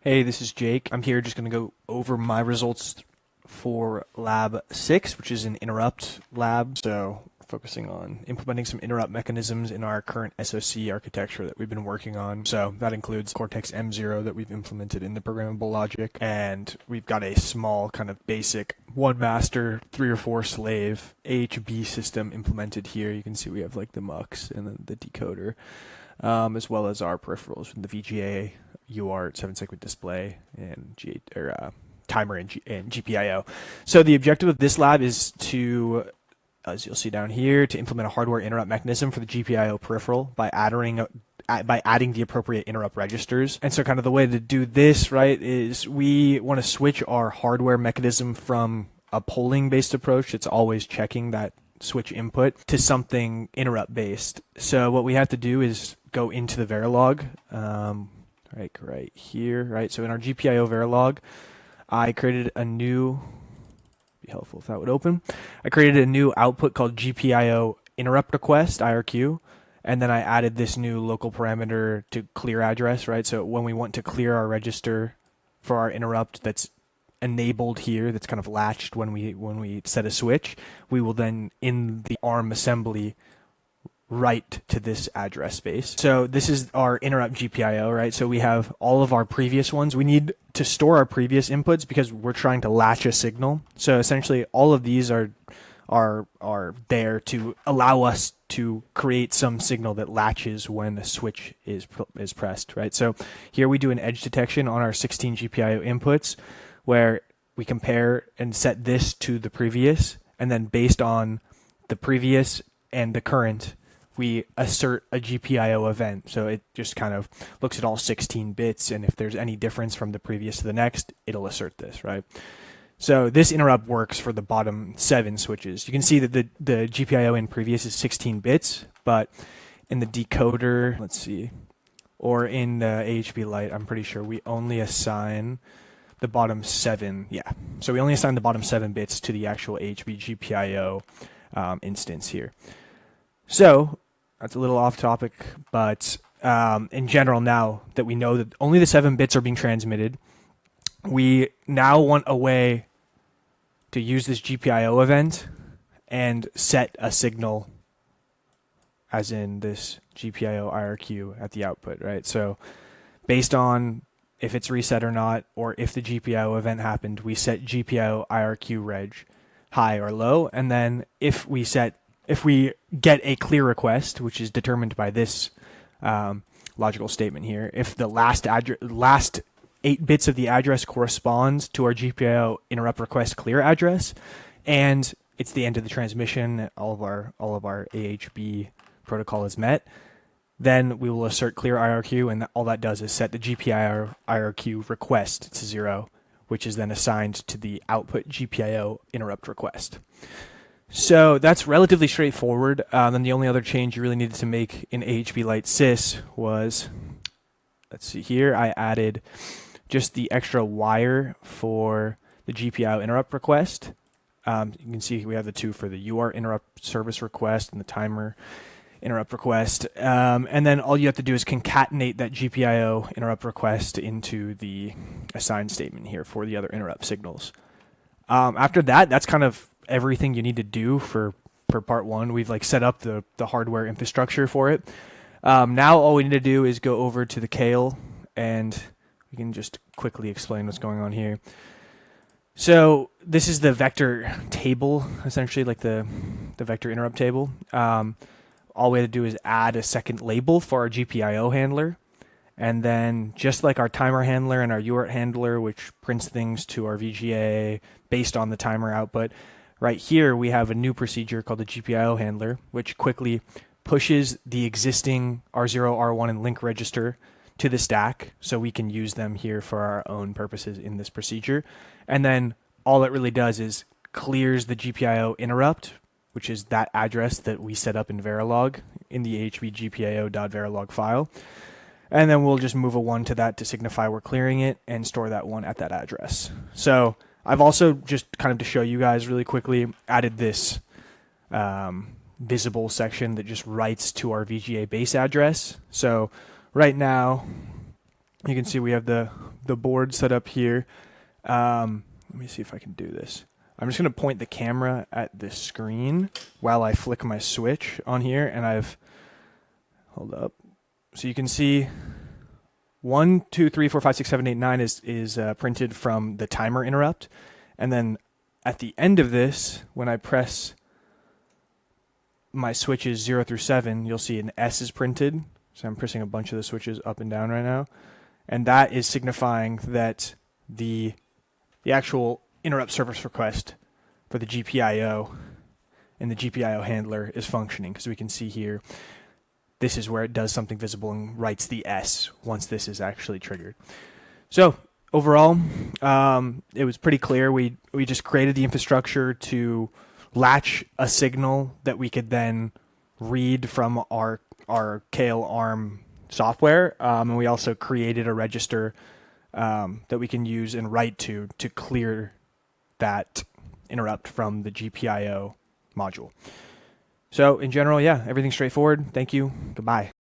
Hey, this is Jake. I'm here just going to go over my results for Lab 6, which is an interrupt lab. So focusing on implementing some interrupt mechanisms in our current SoC architecture that we've been working on. So that includes Cortex M0 that we've implemented in the programmable logic. And we've got a small kind of basic one master, 3 or 4 slave AHB system implemented here. You can see we have like the MUX and then the decoder, as well as our peripherals from the VGA, UART, 7-segment display, and timer and GPIO. So the objective of this lab is to, as you'll see down here, to implement a hardware interrupt mechanism for the GPIO peripheral by adding the appropriate interrupt registers. And so kind of the way to do this, right, is we want to switch our hardware mechanism from a polling-based approach, it's always checking that switch input, to something interrupt based. So what we have to do is go into the Verilog, right here, right? So in our GPIO Verilog, I created a new, be helpful if that would open. I created a new output called GPIO interrupt request, IRQ, and then I added this new local parameter to clear address, right? So when we want to clear our register for our interrupt that's enabled here, that's kind of latched when we set a switch, we will then in the ARM assembly write to this address space. So this is our interrupt GPIO, right? So we have all of our previous ones. We need to store our previous inputs because we're trying to latch a signal. So essentially all of these are there to allow us to create some signal that latches when a switch is pressed, right? So here we do an edge detection on our 16 GPIO inputs where we compare and set this to the previous, and then based on the previous and the current, we assert a GPIO event. So it just kind of looks at all 16 bits, and if there's any difference from the previous to the next, it'll assert this, right? So this interrupt works for the bottom 7 switches. You can see that the GPIO in previous is 16 bits, but in the decoder, let's see, or in the AHB Lite, I'm pretty sure we only assign the bottom 7, yeah. So we only assign the bottom 7 bits to the actual AHB GPIO instance here. So that's a little off topic, but in general, now that we know that only the 7 bits are being transmitted, we now want a way to use this GPIO event and set a signal, as in this GPIO IRQ at the output, right? So based on if it's reset or not, or if the GPIO event happened, we set GPIO IRQ reg high or low, and then if we get a clear request, which is determined by this logical statement here, if the last 8 bits of the address corresponds to our GPIO interrupt request clear address, and it's the end of the transmission, all of our AHB protocol is met, then we will assert clear IRQ, and all that does is set the GPIO IRQ request to 0, which is then assigned to the output GPIO interrupt request. So that's relatively straightforward. Then the only other change you really needed to make in AHB Lite Sys was, let's see here, I added just the extra wire for the GPIO interrupt request. You can see we have the 2 for the UART interrupt service request and the timer interrupt request. And then all you have to do is concatenate that GPIO interrupt request into the assign statement here for the other interrupt signals. After that, that's kind of everything you need to do for part 1. We've like set up the hardware infrastructure for it. Now all we need to do is go over to the Kale, and we can just quickly explain what's going on here. So this is the vector table, essentially like the vector interrupt table. All we have to do is add a second label for our GPIO handler. And then just like our timer handler and our UART handler, which prints things to our VGA based on the timer output, right here we have a new procedure called the GPIO handler, which quickly pushes the existing R0, R1, and link register to the stack so we can use them here for our own purposes in this procedure. And then all it really does is clears the GPIO interrupt, which is that address that we set up in Verilog in the AHB GPIO.verilog file. And then we'll just move a 1 to that to signify we're clearing it and store that 1 at that address. So I've also, just kind of to show you guys really quickly, added this visible section that just writes to our VGA base address. So right now, you can see we have the the board set up here. Let me see if I can do this. I'm just going to point the camera at this screen while I flick my switch on here, and hold up. So you can see 1, 2, 3, 4, 5, 6, 7, 8, 9 is printed from the timer interrupt. And then at the end of this, when I press my switches 0 through 7, you'll see an S is printed. So I'm pressing a bunch of the switches up and down right now. And that is signifying that the actual interrupt service request for the GPIO and the GPIO handler is functioning, because we can see here, this is where it does something visible and writes the S once this is actually triggered. So overall, it was pretty clear. We just created the infrastructure to latch a signal that we could then read from our Kale ARM software, and we also created a register that we can use and write to clear that interrupt from the GPIO module. So in general, yeah, everything's straightforward. Thank you. Goodbye.